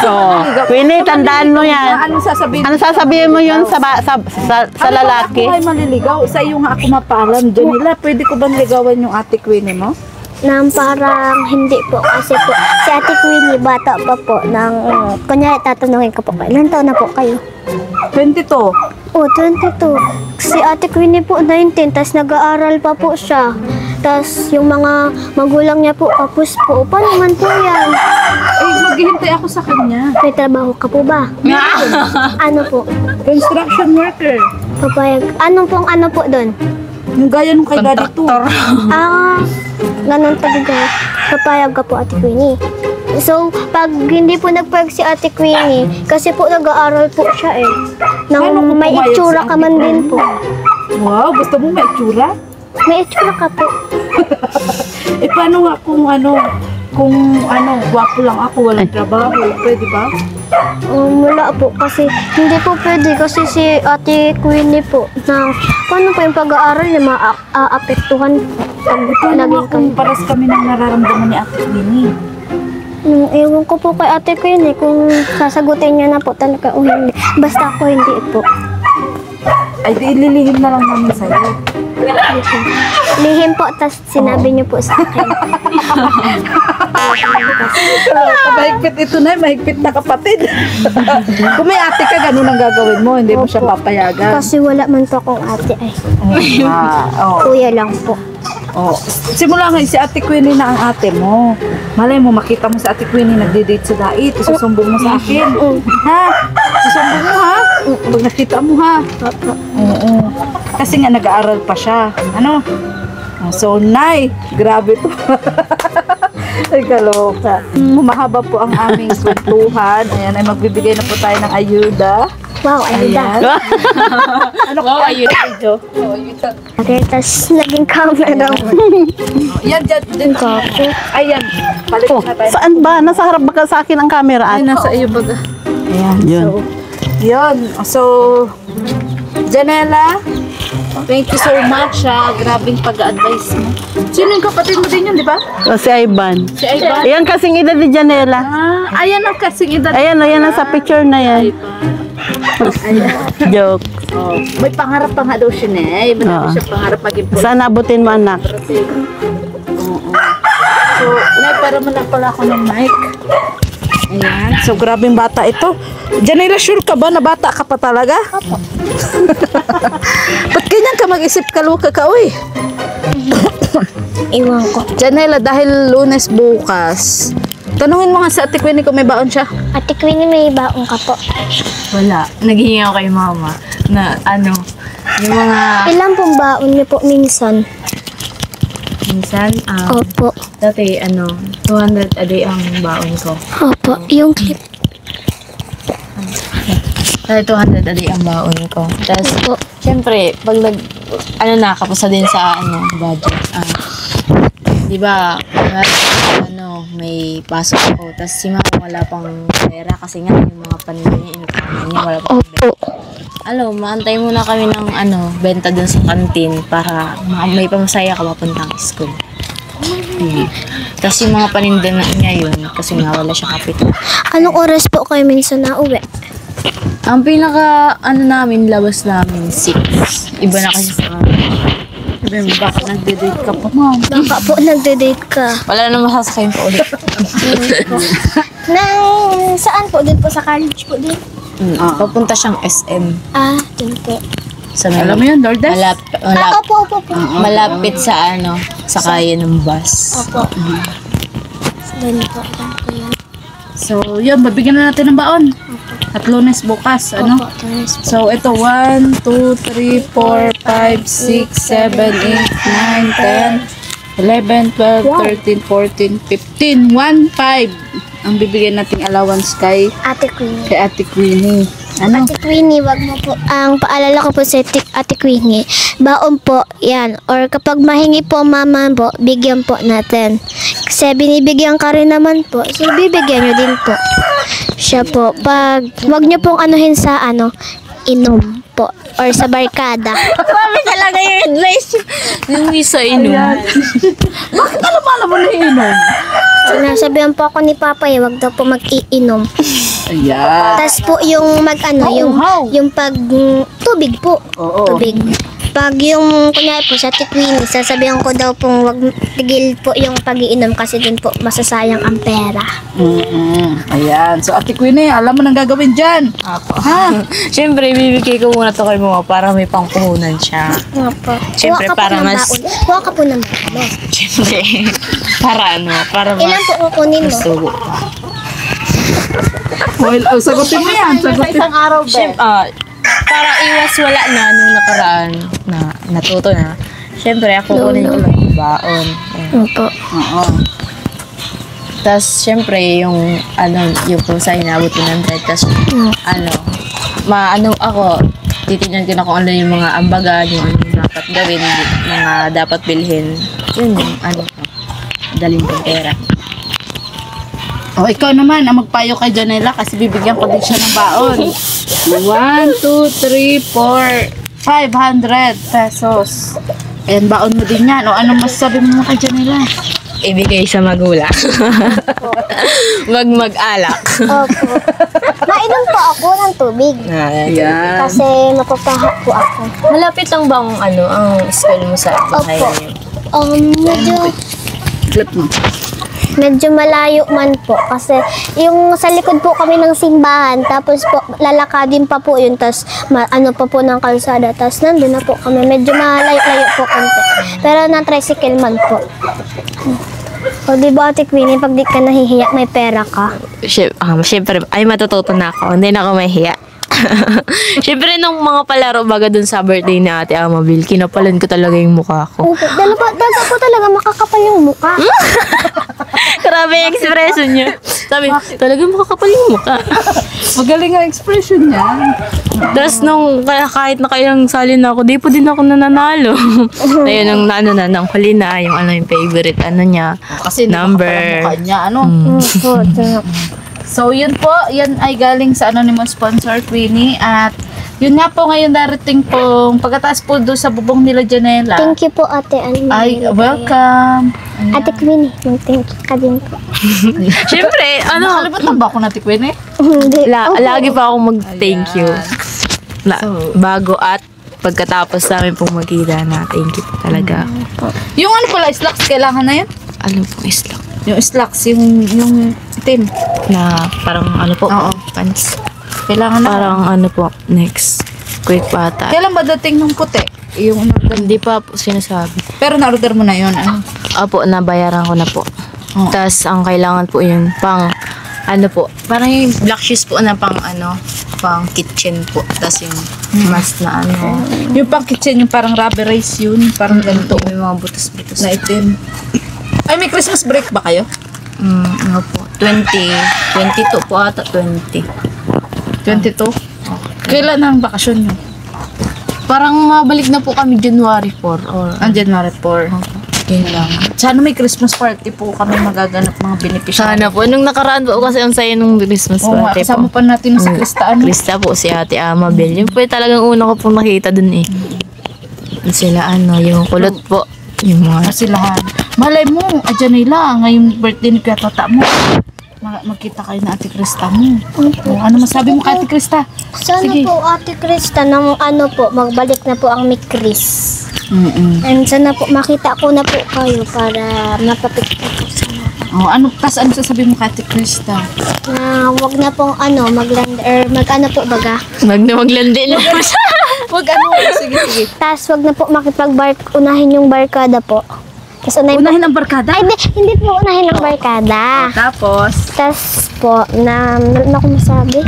Speaker 4: Oh. Queenie, tandaan mo yan.
Speaker 1: Ano sasabihin?
Speaker 4: Ano sasabihin mo yun sa lalaki?
Speaker 1: Ako ay maliligaw. Sa iyo nga ako mapaalam. Jonela, pwede ko ba niligawan yung Ate Queenie mo?
Speaker 2: Nang parang hindi po kasi po si Ate Queenie bata pa po nang kunyari tatanungin ko po ilan taon na po kayo?
Speaker 1: 22.
Speaker 2: Oh, 22. Si Ate Queenie po 19 tas nag-aaral pa po siya. Tas yung mga magulang niya po kapos po. Paano man po yan?
Speaker 1: Eh, maghihintay ako sa kanya.
Speaker 2: May trabaho ka po ba? Ano po?
Speaker 1: Construction worker.
Speaker 2: Papayag. Ano po doon?
Speaker 1: Yung gaya nung kay Daddy 2.
Speaker 2: Ganun talaga. Papayag ka po, Ate Queenie. So, pag hindi po nagpayag si Ate Queenie, kasi po nag-aaral po siya eh. Nang
Speaker 1: Paano kung
Speaker 2: may
Speaker 1: pumayag si
Speaker 2: itsura ka
Speaker 1: Ate
Speaker 2: man din po.
Speaker 1: Wow, gusto mo may itsura?
Speaker 2: May itsura ka po.
Speaker 1: Eh, paano nga kung gwapo lang ako, walang trabaho, pwede ba?
Speaker 2: Wala po kasi hindi po pwede kasi si Ate Queenie po na paano po yung pag-aaral niya maapektuhan pag
Speaker 1: Paano nga
Speaker 2: laging
Speaker 1: kung paras kami ng nararamdaman ni Ate Queenie?
Speaker 2: ewan ko po kay Ate Queenie kung sasagutin niya na po talaga o hindi. Basta ako hindi po.
Speaker 1: Ay, di ililihim na lang namin sa'yo.
Speaker 2: Lihim po, tas sinabi niyo po sa akin.
Speaker 1: Mahigpit ito na, mahigpit na kapatid. Kung may ate ka, ganun ang gagawin mo, hindi mo siya papayagan.
Speaker 2: Kasi wala man po akong ate ay.
Speaker 1: Oh.
Speaker 2: Kuya lang po.
Speaker 1: Oh. Simula ngayon, si Ate Queenie na ang ate mo. Malay mo, makita mo si Ate Queenie nagde-date sa dait, susumbong mo sa akin. Ha? Susumbong mo ha? Pag nakita mo ha? Oo. Kasi nga nag-aaral pa siya. Ano? So, Nay, grabe to. Ay, kaloka. Mahaba po ang aming kwentuhan. Ayan, ay magbibigay na po tayo ng ayuda.
Speaker 2: Wow, ayuda.
Speaker 1: Ano wow, ayuda video?
Speaker 2: Okay, tas naging camera mo.
Speaker 1: Yan, dyan ko. Ayan, palit
Speaker 4: Oh,
Speaker 1: na tayo.
Speaker 4: saan ba? Nasa harap ba sa akin ang camera?
Speaker 1: Ay, nasa iyo baga. Ayan,
Speaker 4: Yun.
Speaker 1: so, yun. So, Janela, thank you so much ha. Grabing pag-advise mo. Sino yung kapatid mo din yun, di ba?
Speaker 4: O, si Ivan.
Speaker 1: Si Ivan.
Speaker 4: Ayan kasing edad ni Janela.
Speaker 1: Ayan ang kasing edad.
Speaker 4: Ayan, ayan ang sa picture na yan. Joke.
Speaker 1: Oh, may pangarap pa nga daw siya na. Marami siya pangarap maging police.
Speaker 4: Sana abutin mo, anak.
Speaker 1: Oo. So, Nay, pero mo lang pala ako ng mic. Ayan. So, grabing bata ito. Janela, sure ka ba na bata ka pa talaga? Opo. Ba't ganyan ka mag-isip kaluka ka, uy?
Speaker 2: Iwan ko.
Speaker 1: Janela, dahil Lunes bukas, tanungin mo nga sa Ate Queenie kung may baon siya.
Speaker 2: Ate Queenie, may baong ka po.
Speaker 3: Wala. Naghihingi ako kay mama na yung mga
Speaker 2: Ilan pong baon niyo po minsan?
Speaker 3: minsan,
Speaker 2: Opo.
Speaker 3: dati 200 a day ang baon ko.
Speaker 2: Opo, yung clip.
Speaker 3: Dahil 200 a day ang baon ko. Tapos,
Speaker 2: Opo.
Speaker 3: syempre, pag kapos na din sa, budget. Di ba, may pasok ako. Tapos si mama wala pang pera kasi nga yung mga paninda niya, inupahan niya, wala pang pera. Maantay muna kami ng, benta dun sa kantin para may pamasaya ka papuntang school. Tapos yung mga paninda na niya yun, kasi nga wala siya kapital.
Speaker 2: Anong oras po kayo minsan na uwi?
Speaker 3: Ang pinaka, labas namin, 6. Iba na kasi sa
Speaker 1: Bakit nagde-date ka pa, ma'am?
Speaker 2: Baka po nagde-date ka.
Speaker 3: wala na masasakayin pa ulit.
Speaker 2: Saan po? Din po sa college po din?
Speaker 3: Papunta siyang SM.
Speaker 2: Din po.
Speaker 3: Sa
Speaker 1: Alam mo yun, Lourdes?
Speaker 2: Opo.
Speaker 3: malapit sa sa kaya ng bus.
Speaker 2: Opo. Din po.
Speaker 1: So, yun, babigyan na natin ng baon. At Lunes bukas,
Speaker 2: Opo.
Speaker 1: So, ito, 1, 2, 3, 4, 5, 6, 7, 8, 9, 10, 11, 12, 13, 14, 15, 1, 5. Ang bibigyan nating allowance kay
Speaker 2: Ate Queenie.
Speaker 1: Ate Queenie. Ano?
Speaker 2: Ate Queenie, wag mo po. Ang paalala ko po sa Ate Queenie, baon po yan. Or kapag mahingi po mama po, bigyan po natin. Kasi binibigyan ka rin naman po, so bibigyan nyo din po. Siya po, wag nyo pong anuhin sa inom po. Or sa barkada.
Speaker 3: Mami talaga yung advice. Yung isa
Speaker 1: Bakit alam mo na inom?
Speaker 2: Sinasabihan po ako ni Papa, wag daw po mag-iinom.
Speaker 1: Ayan.
Speaker 2: Tapos po yung yung pag tubig po.
Speaker 1: Oo.
Speaker 2: Tubig. Pag yung kunyari po sa Ate Queenie, sasabihan ko daw pong wag tigil po yung pag-iinom kasi din po masasayang ang pera.
Speaker 1: Ayan. So, Ate Queenie, alam mo nang gagawin dyan.
Speaker 3: Apo. Siyempre, bibigay ko muna to kay mama para may pangpuhunan siya.
Speaker 2: Opo.
Speaker 3: Siyempre, para mas...
Speaker 2: Kuha ka po ng baon.
Speaker 3: Siyempre, para para mas...
Speaker 2: Ilan po kukunin mo?
Speaker 3: Gusto ko.
Speaker 1: Well, sagutin mo yan. Sagutin.
Speaker 4: araw,
Speaker 3: Para iwas wala na nung nakaraan na natuto na. Siyempre, ako kunin ko lang yung baon.
Speaker 2: Opo.
Speaker 1: Oo.
Speaker 3: Tapos, siyempre, yung pusa, inabot ko ng 100. Tapos, ako, titignan ko na kung ano yung mga ambagan, yung ano yung dapat gawin, mga dapat bilhin. Yun yung, dalhin kong pera.
Speaker 1: O, ikaw naman, ang magpayo kay Janela kasi bibigyan ko din siya ng baon. 1, 2, 3, 4, 500 pesos. Ayan, baon mo din yan. O, anong masasabi mo kay Janela?
Speaker 3: Ibigay sa magulang. Wag mag-alak.
Speaker 2: Opo. Nainom po ako ng tubig.
Speaker 1: Ayan.
Speaker 2: Kasi mapapaha po ako.
Speaker 3: Malapit lang bang ang school mo sa bahay
Speaker 2: Opo.
Speaker 3: niyo?
Speaker 1: Clip mo.
Speaker 2: Medyo malayo man po kasi yung sa likod po kami ng simbahan tapos po lalakadin pa po yun tapos pa po ng kalsada tapos nandun na po kami medyo malayo-layo po konti pero na tricycle man po. O di ba Ate Queenie, pag di ka nahihiya may pera ka?
Speaker 3: Siyempre, ay matututo na ako. Hindi na ako mahihiya. Siyempre, nung mga palaro baga dun sa birthday ni Ate Amabil, kinapalan ko talaga yung mukha ko.
Speaker 2: Opo, dalawa po talaga makakapal yung mukha.
Speaker 3: Grabe yung expression niya. Sabi, talaga makakapal yung mukha.
Speaker 1: Magaling ang expression niya.
Speaker 3: Tapos nung kahit nakailang sali na ako, di po din ako nananalo. Ayun, nang huli na, yung yung favorite niya.
Speaker 1: Kasi
Speaker 3: number.
Speaker 1: Mukha niya,
Speaker 2: Opo,
Speaker 1: So, yun po. Yan ay galing sa anonymous sponsor, Queenie. At yun nga po ngayon darating pong pagkataas po doon sa bubong nila Janela.
Speaker 2: thank you po Ate Anne.
Speaker 1: Ay, welcome.
Speaker 2: Ate Queenie, thank you ka din po.
Speaker 3: Siyempre,
Speaker 1: Nakalimutan ba ako na Queenie?
Speaker 2: Hindi.
Speaker 3: lagi pa ako mag-thank you. Bago at pagkatapos namin pong magkita na thank you po talaga.
Speaker 1: Yung pala, slacks, kailangan na yun?
Speaker 3: Alam pong islang.
Speaker 1: Yung slacks, yung itim.
Speaker 3: Na parang
Speaker 1: Oo.
Speaker 3: pants.
Speaker 1: Kailangan na.
Speaker 3: Parang po, next. Quick bata.
Speaker 1: Kailan ba dating nung puti? Yung
Speaker 3: Hindi pa po sinasabi.
Speaker 1: pero na-order mo na yun.
Speaker 3: Opo, nabayaran ko na po.
Speaker 1: Oo.
Speaker 3: Tapos, ang kailangan po yun, pang, po, parang yung black shoes po na pang, pang kitchen po. Tapos yung mask na
Speaker 1: Yung pang kitchen, yung parang rubber race yun. Parang ganito.
Speaker 3: may mga butas-butas.
Speaker 1: Na itim. Ay, may Christmas break ba kayo?
Speaker 3: Po, 22 po ata, 20.
Speaker 1: 22? Kailan ang bakasyon nyo?
Speaker 3: Parang mabalik na po kami January 4 or
Speaker 1: January 4.
Speaker 3: yun lang.
Speaker 1: Sana may Christmas party po kami magaganap mga beneficiary.
Speaker 3: Sana po. Nung nakaraan po kasi ang saya nung Christmas
Speaker 1: Oo nga,
Speaker 3: party
Speaker 1: kasama
Speaker 3: po.
Speaker 1: pa natin si Krista. Ano?
Speaker 3: Krista po, si Ate Amabel. Yung po yung talagang una ko pong nakita dun eh. Yung sila yung kulot po. Yung mga...
Speaker 1: Kasilahan. Malay mo, adyan nila. Ngayong birthday ni Kuya Tata mo. Magkita kayo na Ate Krista mo. Ano masabi mo kay Ate Krista?
Speaker 2: Sana
Speaker 1: Sige.
Speaker 2: po Ate Krista nang magbalik na po ang Mikris. And sana po makita ko na po kayo para mapapikita ko sa mga.
Speaker 1: Ano sasabihin mo kay Ate Krista?
Speaker 2: Na wag na pong magland or po baga.
Speaker 3: Maglandi na po siya.
Speaker 1: Wag sige.
Speaker 2: Tapos wag na po unahin yung barkada po. Tapos
Speaker 1: Unahin ang barkada.
Speaker 2: Ay, hindi po unahin ang barkada.
Speaker 1: Tapos,
Speaker 2: Tapos po, meron ako masabi.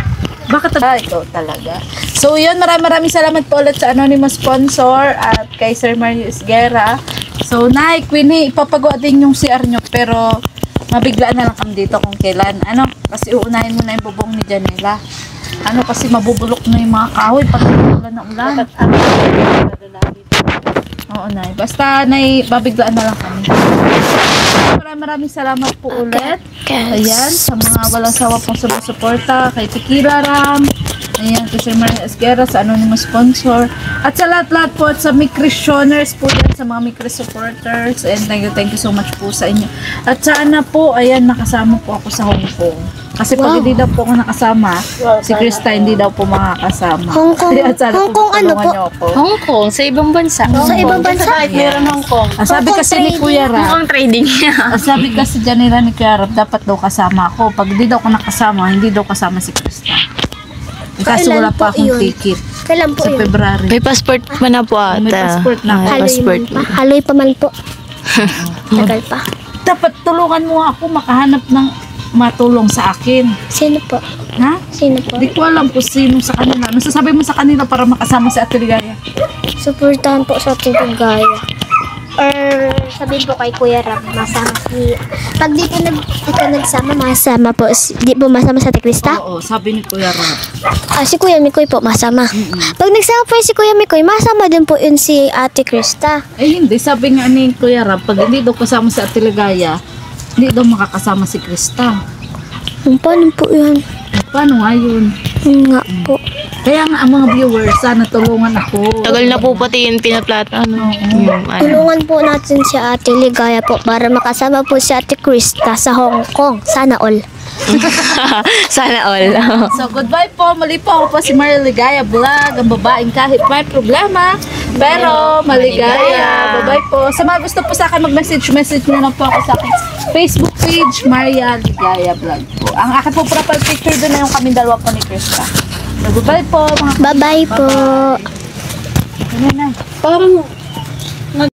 Speaker 1: bakit ito talaga? So yun, maraming salamat po ulit sa anonymous sponsor at kay Sir Mario Isguera. So Nay, Queenie, ipapagawa din yung CR nyo pero mabiglaan na lang kami dito kung kailan. Kasi uunahin mo na yung bubong ni Janela. Kasi mabubulok na yung mga kahoy pag ulan na ulan. Oo, Nay. Basta, Nay, babiglaan na lang kami. Maraming salamat po ulit. Ayan, sa mga walang sawa pong sumusuporta, kay Tequila Ram, ayan, kay Sir Maria Esguera, sa anonymous sponsor, at sa lahat-lahat po, at sa Mikrisioners po din, sa mga Mikris supporters, and thank you so much po sa inyo. At sana po, ayan, nakasama po ako sa Hong Kong. Kasi pag hindi daw po ako nakasama, si Krista hindi daw po makakasama.
Speaker 2: Hong Kong,
Speaker 1: At sana
Speaker 2: Hong Kong ano
Speaker 1: tulungan
Speaker 2: po?
Speaker 1: niyo ako.
Speaker 3: Hong Kong, sa ibang bansa.
Speaker 2: Sa ibang bansa?
Speaker 3: Meron Hong Kong.
Speaker 1: Sabi kasi ni Kuya
Speaker 3: Hong
Speaker 1: Ram,
Speaker 3: Kong trading niya.
Speaker 1: sabi kasi dyan nila ni Kuya Ram, dapat daw kasama ako. Pag hindi daw ako nakasama, hindi daw kasama si Krista. Kasi
Speaker 2: Kailan
Speaker 1: wala pa
Speaker 2: po
Speaker 1: akong
Speaker 2: yun?
Speaker 1: ticket.
Speaker 2: Kailan po
Speaker 1: Sa
Speaker 2: yun?
Speaker 1: February.
Speaker 3: May passport pa na po ata.
Speaker 1: May passport na.
Speaker 3: May passport.
Speaker 2: Haloy pa man po. Tagal pa.
Speaker 1: Dapat tulungan mo ako makahanap ng matulong sa akin.
Speaker 2: Sino po?
Speaker 1: Ha?
Speaker 2: Sino po?
Speaker 1: Di ko alam kung sino sa kanila. Masasabi mo sa kanila para makasama si Ate Ligaya.
Speaker 2: Suportahan po sa Tugaya. Or sabihin po kay Kuya Ram, masama si... Pag di po nagsama, masama po. Di po masama sa Ate Krista?
Speaker 1: Oo, sabi ni Kuya Ram.
Speaker 2: Si Kuya Mikoy po, masama. Pag nagsama po si Kuya Mikoy, masama din po yun si Ate Krista.
Speaker 1: Hindi. Sabi nga ni Kuya Ram, pag hindi daw kasama si Ate Ligaya, hindi daw makakasama si Krista.
Speaker 2: Paano po yun?
Speaker 1: Paano nga yun?
Speaker 2: Yun nga po.
Speaker 1: Kaya nga ang mga viewers, sana tulungan ako.
Speaker 3: Tagal na po pati yung pinaplata.
Speaker 2: Tulungan po natin si Ate Ligaya po para makasama po si Ate Krista sa Hong Kong. Sana all.
Speaker 3: Sana all.
Speaker 1: So, goodbye po. Muli po ako po si Maria Ligaya Vlog. Ang babaeng kahit may problema, pero maligaya. Bye-bye po. Sa mga gusto po sa akin mag-message nyo lang po ako sa akin Facebook page, Maria Ligaya Vlog po. Ang akin po profile picture doon na yung kami dalawa po ni Krista. So, goodbye po mga
Speaker 2: Bye-bye po.
Speaker 1: Ganyan na.
Speaker 4: Parang